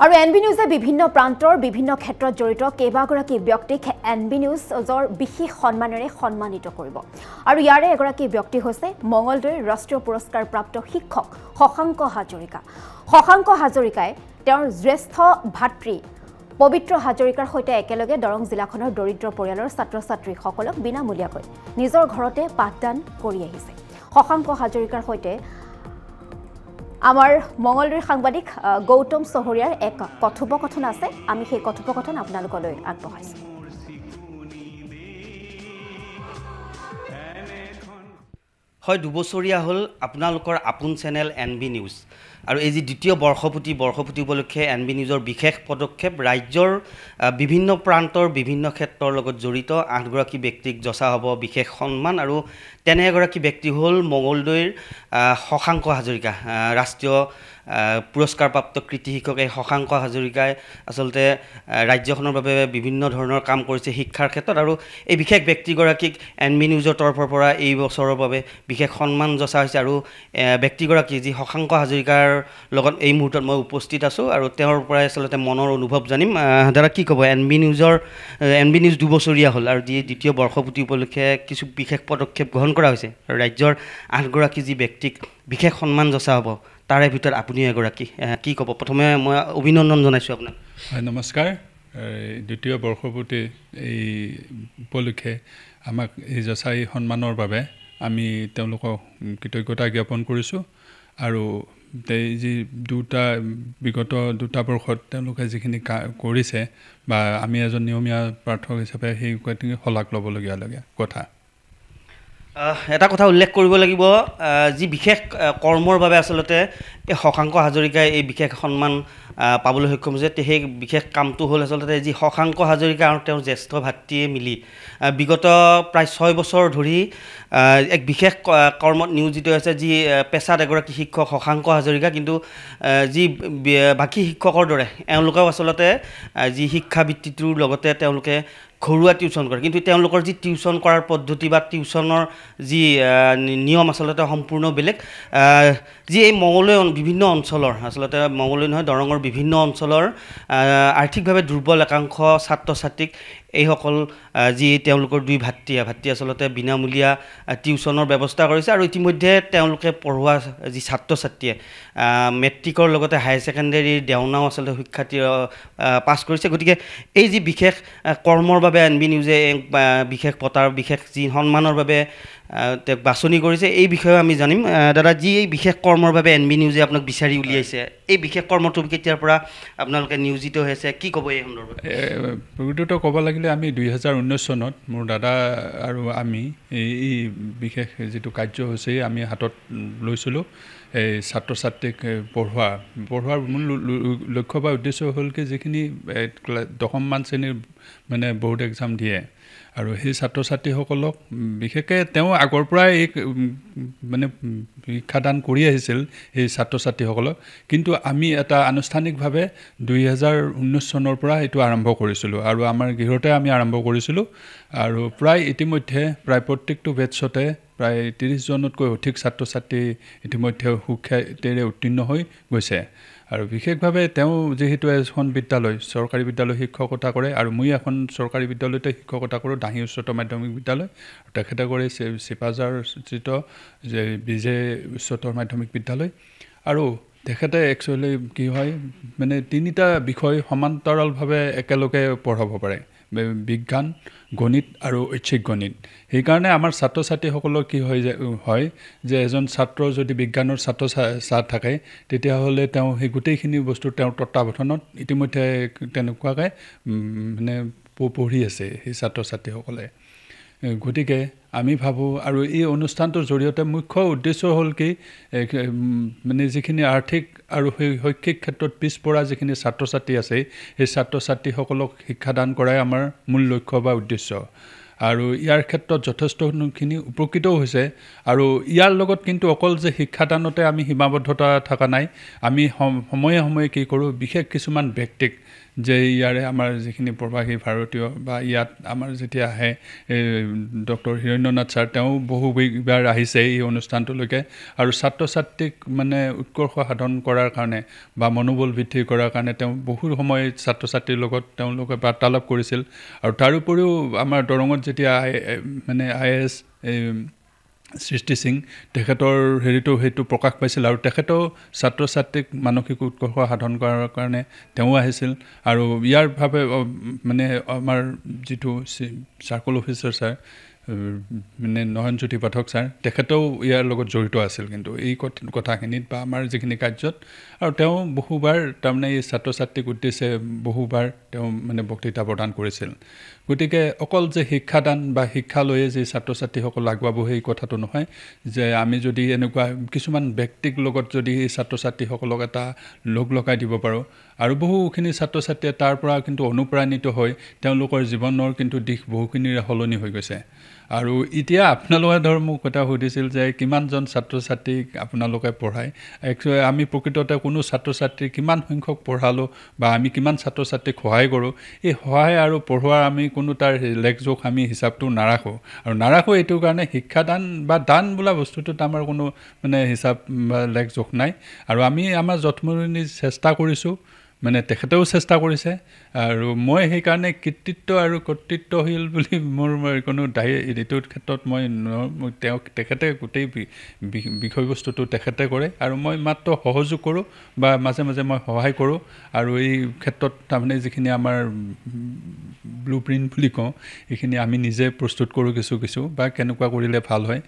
আৰু এনবি নিউজে বিভিন্ন প্ৰান্তৰ বিভিন্ন ক্ষেত্ৰত জড়িত কেইবাগৰাকী ব্যক্তিক এনবি নিউজৰ বিশেষ সন্মানেৰে সন্মানিত কৰিব আৰু ইয়াৰে এগৰাকী ব্যক্তি হৈছে মঙলদৈৰ ৰাষ্ট্ৰীয় পুৰস্কাৰ প্ৰাপ্ত শিক্ষক শশাংক হাজৰিকা। শশাংক হাজৰিকাই তেওঁৰ জ্যেষ্ঠ ভাতৃ পবিত্ৰ হাজৰিকাৰ সৈতে একেলগে দৰং জিলাখনৰ দৰিদ্ৰ পৰিয়ালৰ ছাত্ৰ-ছাত্ৰীসকলক বিনামূলীয়াকৈ নিজৰ ঘৰতে পাঠদান কৰি আহিছে। শশাংক হাজৰিকাৰ সৈতে আমাৰ মঙলদৈৰ সাংবাদিক গৌতম চহৰীয়াৰ এক কথোপকথন আছে। আমি সেই কথোপকথন আপোনালোকলৈ আগবঢ়াইছোঁ। হয়, 2 বছৰীয়া হ'ল আপোনালোকৰ আপোন চেনেল এনবি নিউজ আৰু এই যি দ্বিতীয় বৰ্ষপূৰ্তি উপলক্ষে এনবি নিউজৰ বিশেষ পদক্ষেপ ৰাজ্যৰ বিভিন্ন প্ৰান্তৰ বিভিন্ন ক্ষেত্ৰৰ লগত জড়িত 8 গৰাকী ব্যক্তিক যচা হ'ব বিশেষ সন্মান আৰু তেনে এগৰাকী ব্যক্তি হ'ল মঙলদৈৰ শশাংক হাজৰিকা। ৰাষ্ট্ৰীয় পুৰস্কাৰপ্ৰাপ্ত কৃতি শিক্ষক এই শশাংক হাজৰিকাই আচলতে ৰাজ্যখনৰ বাবে বিভিন্ন ধৰণৰ কাম কৰিছে শিক্ষাৰ ক্ষেত্ৰত আৰু এই বিশেষ ব্যক্তিগৰাকীক এনবি নিউজৰ তৰফৰ পৰা এই বছৰৰ বাবে বিশেষ সন্মান যচা হৈছে আৰু ব্যক্তিগৰাকী যি শশাংক হাজৰিকাৰ লগত এই মুহূৰ্তত মই উপস্থিত আছোঁ আৰু তেওঁৰ পৰাই আচলতে মনৰ অনুভৱ জানিম। দাদা কি ক'ব, এনবি নিউজ 2 বছৰীয়া হ'ল আৰু যি দ্বিতীয় বৰ্ষপূৰ্তি উপলক্ষে কিছু বিশেষ পদক্ষেপ গ্ৰহণ কৰা হৈছে আৰু ৰাজ্যৰ 8 গৰাকী যি ব্যক্তিক বিশেষ সন্মান যচা হ'ব তাৰে ভিতৰত আপুনিও এগৰাকী, কি ক'ব? প্ৰথমে মই অভিনন্দন জনাইছোঁ আপোনাক। হয়, নমস্কাৰ। দ্বিতীয় বৰ্ষপূৰ্তি এই উপলক্ষে আমাক এই যচা সন্মানৰ বাবে আমি তেওঁলোকক কৃতজ্ঞতা জ্ঞাপন কৰিছোঁ আৰু যি বিগত 2টা বৰ্ষত তেওঁলোকে যিখিনি কৰিছে বা আমি এজন নিয়মীয়া প্ৰাৰ্থক হিচাপে সেই শলাগ ল'বলগীয়া কথা। এটা কথা উল্লেখ কৰিব লাগিব, যি বিশেষ কৰ্মৰ বাবে আচলতে এই শশাংক হাজৰিকাই এই বিশেষ সন্মান পাবলৈ সক্ষম হৈছে। সেই বিশেষ কামটো হ'ল আচলতে যি শশাংক হাজৰিকা আৰু তেওঁৰ জ্যেষ্ঠ ভাতৃয়ে মিলি বিগত প্ৰায় 6 বছৰ ধৰি এক বিশেষ কৰ্মত নিয়োজিত হৈছে। যি পেছাত এগৰাকী শিক্ষক শশাংক হাজৰিকা, কিন্তু যি বাকী শিক্ষকৰ দৰে এওঁলোকেও আচলতে যি শিক্ষাবৃত্তিটোৰ লগতে তেওঁলোকে ঘৰুৱা টিউশ্যন কৰে, কিন্তু তেওঁলোকৰ যি টিউশ্যন কৰাৰ পদ্ধতি বা টিউশ্যনৰ যি নিয়ম আচলতে সম্পূৰ্ণ বেলেগ। যি এই মঙলদৈ বিভিন্ন অঞ্চলৰ আচলতে মঙলদৈ নহয় দৰঙৰ বিভিন্ন অঞ্চলৰ আৰ্থিকভাৱে দুৰ্বল একাংশ ছাত্ৰ ছাত্ৰীক এইসকল যি তেওঁলোকৰ 2 ভাতৃ আচলতে বিনামূলীয়া টিউশ্যনৰ ব্যৱস্থা কৰিছে আৰু ইতিমধ্যে তেওঁলোকে পঢ়োৱা যি ছাত্ৰ ছাত্ৰীয়ে মেট্ৰিকৰ লগতে হায়াৰ ছেকেণ্ডেৰীৰ দেওনাও আচলতে শিক্ষাৰ্থী পাছ কৰিছে। গতিকে এই যি বিশেষ কৰ্মৰ বাবে এনবি নিউজে বিশেষ পতাৰ বিশেষ যি সন্মানৰ বাবে তেওঁক বাছনি কৰিছে এই বিষয়ে আমি জানিম। দাদা, যি এই বিশেষ কৰ্মৰ বাবে এনবি নিউজে আপোনাক বিচাৰি উলিয়াইছে, এই বিশেষ কৰ্মটো কেতিয়াৰ পৰা আপোনালোকে নিয়োজিত হৈছে, কি ক'ব এই সন্দৰ্ভত? প্ৰকৃতত ক'ব লাগিলে আমি 2019 চনত মোৰ দাদা আৰু আমি এই বিশেষ যিটো কাৰ্যসূচী আমি হাতত লৈছিলোঁ এই ছাত্ৰ ছাত্ৰীক পঢ়োৱাৰ মূল লক্ষ্য বা উদ্দেশ্য হ'ল কি যিখিনি 10মান শ্ৰেণীৰ মানে ব'ৰ্ড এক্সাম দিয়ে আৰু সেই ছাত্ৰ ছাত্ৰীসকলক বিশেষকৈ তেওঁ আগৰ পৰাই এই মানে শিক্ষাদান কৰি আহিছিল এই ছাত্ৰ ছাত্ৰীসকলক, কিন্তু আমি এটা আনুষ্ঠানিকভাৱে 2019 চনৰ পৰা এইটো আৰম্ভ কৰিছিলোঁ আৰু আমাৰ গৃহতে আমি আৰম্ভ কৰিছিলোঁ আৰু প্ৰায় ইতিমধ্যে প্ৰায় প্ৰত্যেকটো বেটছতে প্ৰায় 30জনতকৈ অধিক ছাত্ৰ ছাত্ৰী ইতিমধ্যে সুখ্যাতিৰে উত্তীৰ্ণ হৈ গৈছে। আৰু বিশেষভাৱে তেওঁ যিহেতু এখন বিদ্যালয় চৰকাৰী বিদ্যালয় শিক্ষকতা কৰে আৰু মই এখন চৰকাৰী বিদ্যালয়তে শিক্ষকতা কৰোঁ, দাহি উচ্চতৰ মাধ্যমিক বিদ্যালয়, তেখেতে কৰে চিপাঝাৰ স্থিত যে বিজে উচ্চতৰ মাধ্যমিক বিদ্যালয়। আৰু তেখেতে একচুৱেলি কি হয় মানে 3টা বিষয় সমান্তৰালভাৱে একেলগে পঢ়াব পাৰে, বিজ্ঞান, গণিত আৰু ঐচ্ছিক গণিত। সেইকাৰণে আমাৰ ছাত্ৰ ছাত্ৰীসকলৰ কি হয় যে এজন ছাত্ৰ যদি বিজ্ঞানৰ ছাত্ৰ থাকে তেতিয়াহ'লে তেওঁ সেই গোটেইখিনি বস্তু তেওঁৰ তত্ত্বাৱধানত ইতিমধ্যে তেনেকুৱাকৈ মানে পঢ়ি আছে সেই ছাত্ৰ ছাত্ৰীসকলে। গতিকে আমি ভাবোঁ আৰু এই অনুষ্ঠানটোৰ জৰিয়তে মুখ্য উদ্দেশ্য হ'ল কি মানে যিখিনি আৰ্থিক আৰু শৈক্ষিক ক্ষেত্ৰত পিছপৰা যিখিনি ছাত্ৰ ছাত্ৰী আছে সেই ছাত্ৰ ছাত্ৰীসকলক শিক্ষাদান কৰাই আমাৰ মূল লক্ষ্য বা উদ্দেশ্য। আৰু ইয়াৰ ক্ষেত্ৰত যথেষ্টখিনি উপকৃতও হৈছে আৰু ইয়াৰ লগত কিন্তু অকল যে শিক্ষাদানতে আমি সীমাবদ্ধতা থকা নাই আমি সময়ে সময়ে কি কৰোঁ বিশেষ কিছুমান ব্যক্তিক যে ইয়াৰে আমাৰ যিখিনি প্ৰবাসী ভাৰতীয় বা ইয়াত আমাৰ যেতিয়া আহে ডক্টৰ হিৰণ্যনাথ ছাৰ তেওঁ বহুবাৰ আহিছে এই অনুষ্ঠানটোলৈকে আৰু ছাত্ৰ ছাত্ৰীক মানে উৎকৰ্ষ সাধন কৰাৰ কাৰণে বা মনোবল বৃদ্ধি কৰাৰ কাৰণে তেওঁ বহু সময় ছাত্ৰ ছাত্ৰীৰ লগত তেওঁলোকে বাৰ্তালাপ কৰিছিল আৰু তাৰোপৰিও আমাৰ দৰঙত যেতিয়া মানে IAS সৃষ্টি সিং তেখেতৰ সেইটো প্ৰকাশ পাইছিল আৰু তেখেতেও ছাত্ৰ ছাত্ৰীক মানসিক উৎকৰ্ষ সাধন কৰাৰ কাৰণে তেওঁ আহিছিল আৰু ইয়াৰ ভাৱে মানে আমাৰ যিটো চাৰ্কল অফিচাৰ ছাৰ মানে নয়নজ্যোতি পাঠক ছাৰ তেখেতেও ইয়াৰ লগত জড়িত আছিল কিন্তু এই কথাখিনিত বা আমাৰ যিখিনি কাৰ্যত আৰু তেওঁ বহুবাৰ তাৰমানে এই ছাত্ৰ ছাত্ৰীক উদ্দেশ্যে বহুবাৰ তেওঁ মানে বক্তৃতা প্ৰদান কৰিছিল গতিকে অকল যে শিক্ষাদান বা শিক্ষা লৈয়ে যে ছাত্ৰ ছাত্ৰীসকল আগুৱাব সেই কথাটো নহয় যে আমি যদি এনেকুৱা কিছুমান ব্যক্তিক লগত যদি এই ছাত্ৰ ছাত্ৰীসকলক এটা লগ লগাই দিব পাৰোঁ আৰু বহুখিনি ছাত্ৰ ছাত্ৰীয়ে তাৰ পৰা কিন্তু অনুপ্ৰাণিত হৈ তেওঁলোকৰ জীৱনৰ কিন্তু দিশ বহুখিনিৰে সলনি হৈ গৈছে আৰু এতিয়া আপোনালোকে ধৰ মোক কথা সুধিছিল যে কিমানজন ছাত্ৰ ছাত্ৰীক আপোনালোকে পঢ়ায় একচুৱেলি আমি প্ৰকৃততে কোনো ছাত্ৰ ছাত্ৰী কিমান সংখ্যক পঢ়ালোঁ বা আমি কিমান ছাত্ৰ ছাত্ৰীক সহায় কৰোঁ এই সহায় আৰু পঢ়োৱাৰ আমি কোনো তাৰ লেখজোখ আমি হিচাপটো নাৰাখোঁ আৰু নাৰাখোঁ এইটো কাৰণে শিক্ষাদান বা দান বোলা বস্তুটোত আমাৰ কোনো মানে হিচাপ বা লেখজোখ নাই আৰু আমি আমাৰ যথমনি চেষ্টা কৰিছোঁ মানে তেখেতেও চেষ্টা কৰিছে আৰু মই সেইকাৰণে কৃতিত্ব আৰু কৰ্তৃত্বশীল বুলি মোৰ কোনো এইটোৰ ক্ষেত্ৰত মই তেখেতে গোটেই বিষয়বস্তুটো তেখেতে কৰে আৰু মই মাত্ৰ সহযোগ কৰোঁ বা মাজে মাজে মই সহায় কৰোঁ আৰু এই ক্ষেত্ৰত তাৰমানে যিখিনি আমাৰ ব্লু প্ৰিণ্ট বুলি কওঁ এইখিনি আমি নিজে প্ৰস্তুত কৰোঁ কিছু বা কেনেকুৱা কৰিলে ভাল হয়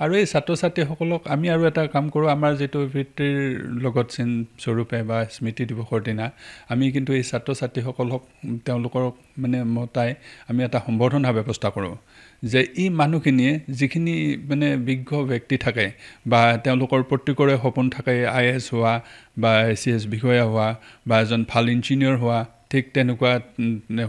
আৰু এই ছাত্ৰ ছাত্ৰীসকলক আমি আৰু এটা কাম কৰোঁ আমাৰ যিটো পিতৃৰ লগত চিন স্বৰূপে বা স্মৃতি দিৱসৰ দিনা আমি কিন্তু এই ছাত্ৰ ছাত্ৰীসকলক তেওঁলোকৰ মানে মতাই আমি এটা সম্বৰ্ধনা ব্যৱস্থা কৰোঁ যে এই মানুহখিনিয়ে যিখিনি মানে বিজ্ঞ ব্যক্তি থাকে বা তেওঁলোকৰ প্ৰত্যেকৰে সপোন থাকে IAS হোৱা বা ACS বিষয়া হোৱা বা এজন ভাল ইঞ্জিনিয়াৰ হোৱা ঠিক তেনেকুৱা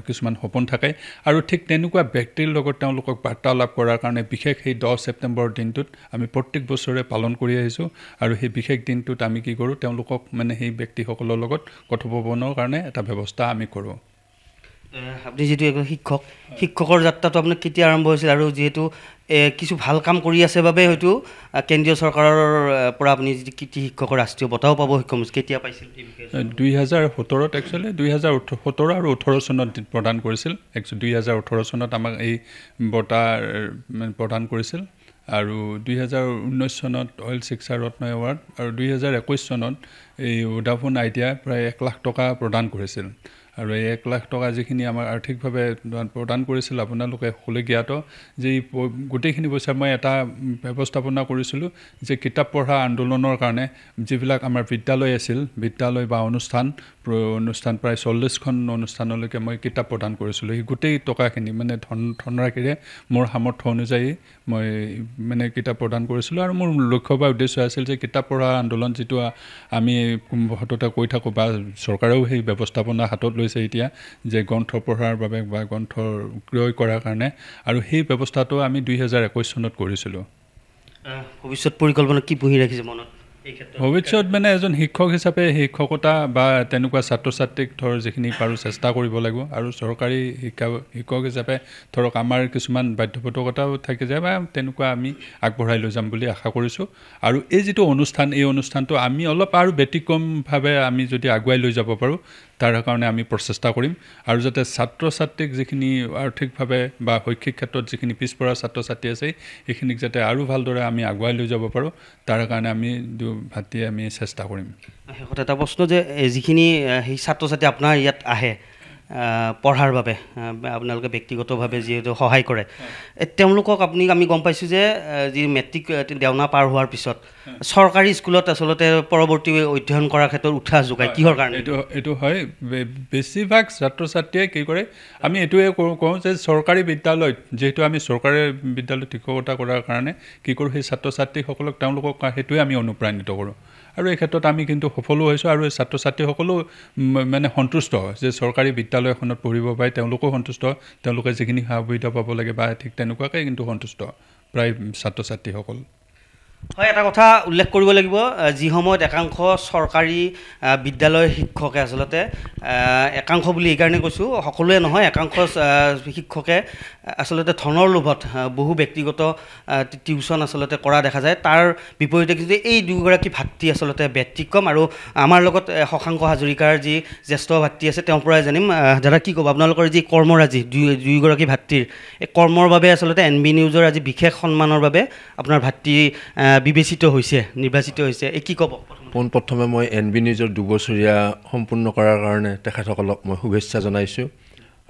কিছুমান সপোন থাকে আৰু ঠিক তেনেকুৱা ব্যক্তিৰ লগত তেওঁলোকক বাৰ্তালাপ কৰাৰ কাৰণে বিশেষ সেই 10 ছেপ্টেম্বৰ দিনটোত আমি প্ৰত্যেক বছৰে পালন কৰি আহিছোঁ আৰু সেই বিশেষ দিনটোত আমি কি কৰোঁ তেওঁলোকক মানে সেই ব্যক্তিসকলৰ লগত কথোপকথনৰ কাৰণে এটা ব্যৱস্থা আমি কৰোঁ আপুনি যিটো এজন শিক্ষকৰ যাত্ৰাটো আপোনাৰ কেতিয়া আৰম্ভ হৈছিল আৰু যিহেতু কিছু ভাল কাম কৰি আছে বাবে হয়তো কেন্দ্ৰীয় চৰকাৰৰ পৰা আপুনি যিটো কৃতি শিক্ষকৰ ৰাষ্ট্ৰীয় বঁটাও পাব সক্ষম হৈছে কেতিয়া পাইছিল 2017 একচুৱেলি 2017 আৰু 18 চনত প্ৰদান কৰিছিল 2018 চনত আমাক এই বঁটা প্ৰদান কৰিছিল আৰু 2019 চনত অইল শিক্ষা ৰত্ন এৱাৰ্ড আৰু 2021 চনত এই ভোডাফোন আইডিয়া প্ৰায় 1 লাখ টকা প্ৰদান কৰিছিল আৰু এই 1 লাখ টকা যিখিনি আমাৰ আৰ্থিকভাৱে প্ৰদান কৰিছিল আপোনালোকে সকলোৱে জ্ঞাত যে গোটেইখিনি পইচা মই এটা ব্যৱস্থাপনা কৰিছিলোঁ যে কিতাপ পঢ়া আন্দোলনৰ কাৰণে যিবিলাক আমাৰ বিদ্যালয় আছিল বিদ্যালয় বা অনুষ্ঠান প্ৰায় 40খন অনুষ্ঠানলৈকে মই কিতাপ প্ৰদান কৰিছিলোঁ এই গোটেই টকাখিনি মানে ধনৰাশিৰে মোৰ সামৰ্থ্য অনুযায়ী মই মানে কিতাপ প্ৰদান কৰিছিলোঁ আৰু মোৰ লক্ষ্য বা উদ্দেশ্য আছিল যে কিতাপ পঢ়া আন্দোলন যিটো আমি সততে কৈ থাকোঁ বা চৰকাৰেও সেই ব্যৱস্থাপনা হাতত লৈছে এতিয়া যে গ্ৰন্থ পঢ়াৰ বাবে বা গ্ৰন্থ ক্ৰয় কৰাৰ কাৰণে আৰু সেই ব্যৱস্থাটো আমি 2021 চনত কৰিছিলোঁ ভৱিষ্যত পৰিকল্পনা কি পুহি ৰাখিছে মনত ভৱিষ্যত মানে এজন শিক্ষক হিচাপে শিক্ষকতা বা তেনেকুৱা ছাত্ৰ ছাত্ৰীক ধৰ যিখিনি পাৰোঁ চেষ্টা কৰিব লাগিব আৰু চৰকাৰী শিক্ষক হিচাপে ধৰক আমাৰ কিছুমান বাধ্যবাধকতাও থাকি যায় বা তেনেকুৱা আমি আগবঢ়াই লৈ যাম বুলি আশা কৰিছোঁ আৰু এই যিটো অনুষ্ঠান এই অনুষ্ঠানটো আমি অলপ আৰু ব্যতিক্ৰমভাৱে আমি যদি আগুৱাই লৈ যাব পাৰোঁ তাৰ কাৰণে আমি প্ৰচেষ্টা কৰিম আৰু যাতে ছাত্ৰ ছাত্ৰীক যিখিনি আৰ্থিকভাৱে বা শৈক্ষিক ক্ষেত্ৰত যিখিনি পিছপৰা ছাত্ৰ ছাত্ৰী আছে এইখিনিক যাতে আৰু ভালদৰে আমি আগুৱাই লৈ যাব পাৰোঁ তাৰ কাৰণে আমি ভাতি আমি চেষ্টা কৰিম শেষত এটা প্ৰশ্ন যে যিখিনি সেই ছাত্ৰ ছাত্ৰী আপোনাৰ ইয়াত আহে পঢ়াৰ বাবে আপোনালোকে ব্যক্তিগতভাৱে যিহেতু সহায় কৰে তেওঁলোকক আমি গম পাইছোঁ যে যি মেট্ৰিক দেওনা পাৰ হোৱাৰ পিছত চৰকাৰী স্কুলত আচলতে পৰৱৰ্তী অধ্যয়ন কৰাৰ ক্ষেত্ৰত উৎসাহ যোগায় কিহৰ কাৰণে এইটো হয় বেছিভাগ ছাত্ৰ ছাত্ৰীয়ে কি কৰে আমি এইটোৱে কওঁ যে চৰকাৰী বিদ্যালয়ত যিহেতু আমি চৰকাৰী বিদ্যালয়ত শিক্ষকতা কৰাৰ কাৰণে কি কৰোঁ সেই ছাত্ৰ ছাত্ৰীসকলক তেওঁলোকক সেইটোৱে আমি অনুপ্ৰাণিত কৰোঁ আৰু এই ক্ষেত্ৰত আমি কিন্তু সফলো হৈছোঁ আৰু ছাত্ৰ ছাত্ৰীসকলো মানে সন্তুষ্ট যে চৰকাৰী বিদ্যালয় এখনত পঢ়িব পাৰে তেওঁলোকো সন্তুষ্ট তেওঁলোকে যিখিনি সা সুবিধা পাব লাগে বা ঠিক তেনেকুৱাকৈ কিন্তু সন্তুষ্ট প্ৰায় ছাত্ৰ ছাত্ৰীসকল হয় এটা কথা উল্লেখ কৰিব লাগিব যি সময়ত একাংশ চৰকাৰী বিদ্যালয়ৰ শিক্ষকে আচলতে একাংশ বুলি এইকাৰণে কৈছোঁ সকলোৱে নহয় একাংশ শিক্ষকে আচলতে ধনৰ লোভত বহু ব্যক্তিগত টিউশ্যন আচলতে কৰা দেখা যায় তাৰ বিপৰীতে কিন্তু এই দুয়োগৰাকী ভাতৃ আচলতে ব্যতিক্ৰম আৰু আমাৰ লগত শশাংক হাজৰিকাৰ যি জ্যেষ্ঠ ভাতৃ আছে তেওঁৰ পৰাই জানিম দাদা কি ক'ব আপোনালোকৰ যি কৰ্মৰাজি দুয়োগৰাকী ভাতৃৰ এই কৰ্মৰ বাবে আচলতে NB নিউজৰ আজি বিশেষ সন্মানৰ বাবে আপোনাৰ ভাতৃ বিবেচিত হৈছে নিৰ্বাচিত হৈছে এই কি ক'ব পোনপ্ৰথমে মই NB নিউজৰ 2 বছৰীয়া সম্পূৰ্ণ কৰাৰ কাৰণে তেখেতসকলক মই শুভেচ্ছা জনাইছোঁ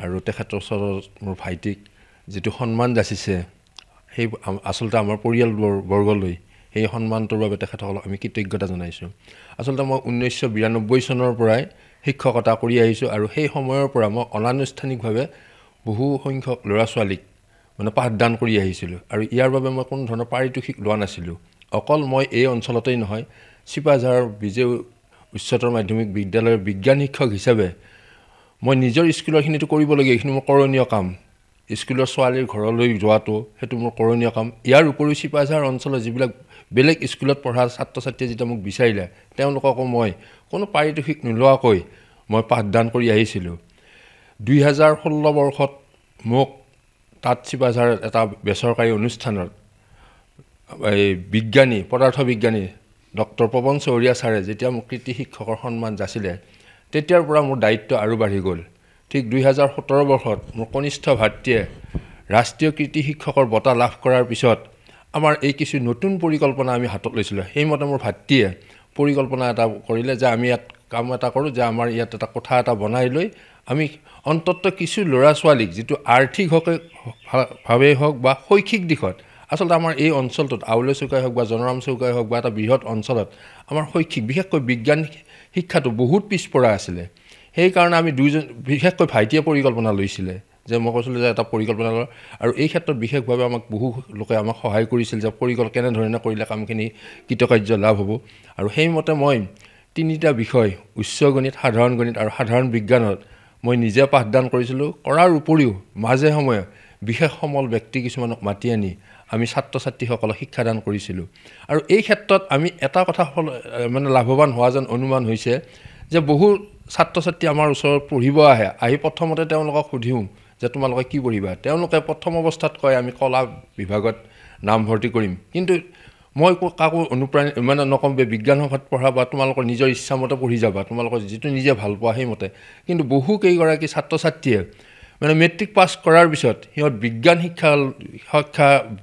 আৰু তেখেতৰ ওচৰত মোৰ ভাইটিক যেটো সন্মান যাচিছে সেই আসলতে আমাৰ পৰিয়ালবৰ্গলৈ এই সন্মানটোৰ বাবে তেখেতসকলক আমি কৃতজ্ঞতা জনাইছোঁ আসলতে মই 1992 চনৰ পৰাই শিক্ষকতা কৰি আহিছোঁ আৰু সেই সময়ৰ পৰা মই অনানুষ্ঠানিকভাৱে বহু সংখ্যক ল'ৰা ছোৱালীক মানে পাঠদান কৰি আহিছিলোঁ আৰু ইয়াৰ বাবে মই কোনো ধৰণৰ পাৰিতোষিক লোৱা নাছিলোঁ অকল মই এই অঞ্চলতেই নহয় চিপাঝাৰ বিজয় উচ্চতৰ মাধ্যমিক বিদ্যালয়ৰ বিজ্ঞান শিক্ষক হিচাপে মই নিজৰ স্কুলৰখিনিটো কৰিবলগীয়া এইখিনি মোৰ কৰণীয় কাম স্কুলৰ ছোৱালীৰ ঘৰলৈ যোৱাটো সেইটো মোৰ কৰণীয় কাম ইয়াৰ উপৰিও চিপাঝাৰ অঞ্চলৰ যিবিলাক বেলেগ স্কুলত পঢ়া ছাত্ৰ ছাত্ৰীয়ে যেতিয়া মোক বিচাৰিলে তেওঁলোককো মই কোনো পাৰিতোষিক নোলোৱাকৈ মই পাঠদান কৰি আহিছিলোঁ 2016 বৰ্ষত মোক তাত চিপাঝাৰ এটা বেচৰকাৰী অনুষ্ঠানত এই বিজ্ঞানী পদাৰ্থ বিজ্ঞানী ডক্টৰ পৱন চৌৰিয়া ছাৰে যেতিয়া মোক কৃতি শিক্ষকৰ সন্মান যাচিলে তেতিয়াৰ পৰা মোৰ দায়িত্ব আৰু বাঢ়ি গ'ল ঠিক 2017 বৰ্ষত মোৰ কনিষ্ঠ ভাতৃয়ে ৰাষ্ট্ৰীয় কৃতি শিক্ষকৰ বঁটা লাভ কৰাৰ পিছত আমাৰ এই কিছু নতুন পৰিকল্পনা আমি হাতত লৈছিলোঁ সেইমতে মোৰ ভাতৃয়ে পৰিকল্পনা এটা কৰিলে যে আমি ইয়াত কাম এটা কৰোঁ যে আমাৰ ইয়াত এটা কোঠা এটা বনাই লৈ আমি অন্তত কিছু ল'ৰা ছোৱালীক যেটো আৰ্থিকভাৱে হওক বা শৈক্ষিক দিশত আসলতে আমাৰ এই অঞ্চলটোত আউলে চৌকাই হওক বা জনৰাম চৌকাই হওক বা এটা বৃহৎ অঞ্চলত আমাৰ শৈক্ষিক বিশেষকৈ বিজ্ঞান শিক্ষাটো বহুত পিছপৰা আছিলে সেইকাৰণে আমি দুইজন বিশেষকৈ ভাইটিয়ে পৰিকল্পনা লৈছিলে যে মই কৈছিলোঁ যে এটা পৰিকল্পনা আৰু এই ক্ষেত্ৰত বিশেষভাৱে আমাক বহু লোকে আমাক সহায় কৰিছিল যে কেনেধৰণে কৰিলে কামখিনি কৃতকাৰ্য লাভ হ'ব আৰু সেইমতে মই 3টা বিষয় উচ্চ গণিত সাধাৰণ গণিত আৰু সাধাৰণ বিজ্ঞানত মই নিজে পাঠদান কৰিছিলোঁ কৰাৰ উপৰিও মাজে সময়ে বিশেষ সমল ব্যক্তি কিছুমানক মাতি আনি আমি ছাত্ৰ ছাত্ৰীসকলক শিক্ষাদান কৰিছিলোঁ আৰু এই ক্ষেত্ৰত আমি এটা কথা মানে লাভৱান হোৱা যেন অনুমান হৈছে যে বহু ছাত্ৰ ছাত্ৰী আমাৰ ওচৰত পঢ়িব আহি প্ৰথমতে তেওঁলোকক সুধিও যে তোমালোকে কি পঢ়িবা তেওঁলোকে প্ৰথম অৱস্থাত কয় আমি কলা বিভাগত নাম ভৰ্তি কৰিম কিন্তু মই কাকো অনুপ্ৰাণিত মানে নকম বিজ্ঞান শাখাত পঢ়া বা তোমালোকৰ নিজৰ ইচ্ছামতে পঢ়ি যাবা তোমালোকৰ যেটো নিজে ভাল পোৱা সেইমতে কিন্তু বহু কেইগৰাকী ছাত্ৰ ছাত্ৰীয়ে মানে মেট্ৰিক পাছ কৰাৰ পিছত সিহঁত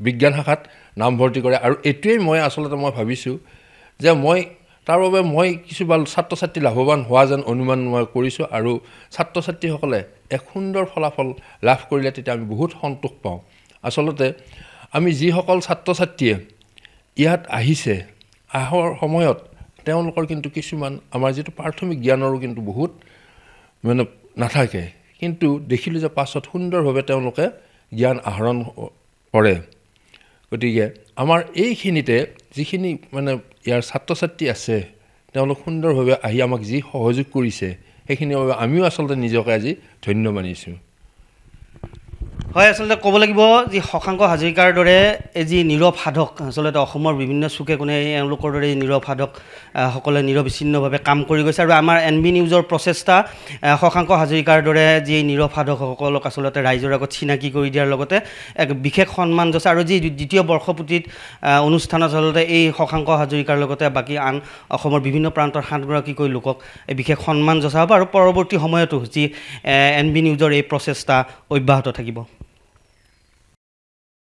বিজ্ঞান শাখাত নাম ভৰ্তি কৰে আৰু এটোৱেই মই আসলতে মই ভাবিছোঁ যে মই তাৰ বাবে মই কিছু ভাল ছাত্ৰ ছাত্ৰী লাভৱান হোৱা যেন অনুমান মই কৰিছোঁ আৰু ছাত্ৰ ছাত্ৰীসকলে এক সুন্দৰ ফলাফল লাভ কৰিলে তেতিয়া আমি বহুত সন্তোষ পাওঁ আসলতে আমি যিসকল ছাত্ৰ ছাত্ৰীয়ে ইয়াত আহিছে আহৰ সময়ত তেওঁলোকৰ কিন্তু কিছুমান আমাৰ যেটো প্ৰাথমিক জ্ঞানৰো কিন্তু বহুত মানে নাথাকে কিন্তু দেখিলোঁ যে পাছত সুন্দৰভাৱে তেওঁলোকে জ্ঞান আহৰণ কৰে গতিকে আমাৰ এইখিনিতে যিখিনি মানে ইয়াৰ ছাত্ৰ ছাত্ৰী আছে তেওঁলোক সুন্দৰভাৱে আহি আমাক যি সহযোগ কৰিছে সেইখিনিৰ বাবে আমিও আসলতে নিজকে আজি ধন্য মানিছোঁ হয় আচলতে ক'ব লাগিব যে শশাংক হাজৰিকাৰ দৰে এই যি নীৰৱ সাধক আচলতে অসমৰ বিভিন্ন চুকে কোণে এওঁলোকৰ দৰে নীৰৱ সাধক সকলে নিৰবিচ্ছিন্নভাৱে কাম কৰি গৈছে আৰু আমাৰ NB নিউজৰ প্ৰচেষ্টা শশাংক হাজৰিকাৰ দৰে যি নীৰৱ সাধকসকলক আচলতে ৰাইজৰ আগত চিনাকি কৰি দিয়াৰ লগতে এক বিশেষ সন্মান যাচে আৰু যি দ্বিতীয় বৰ্ষপূৰ্তিত অনুষ্ঠানত আচলতে এই শশাংক হাজৰিকাৰ লগতে বাকী আন অসমৰ বিভিন্ন প্ৰান্তৰ 7গৰাকীকৈ লোকক এই বিশেষ সন্মান যাচা হ'ব আৰু পৰৱৰ্তী সময়তো যি NB নিউজৰ এই প্ৰচেষ্টা অব্যাহত থাকিব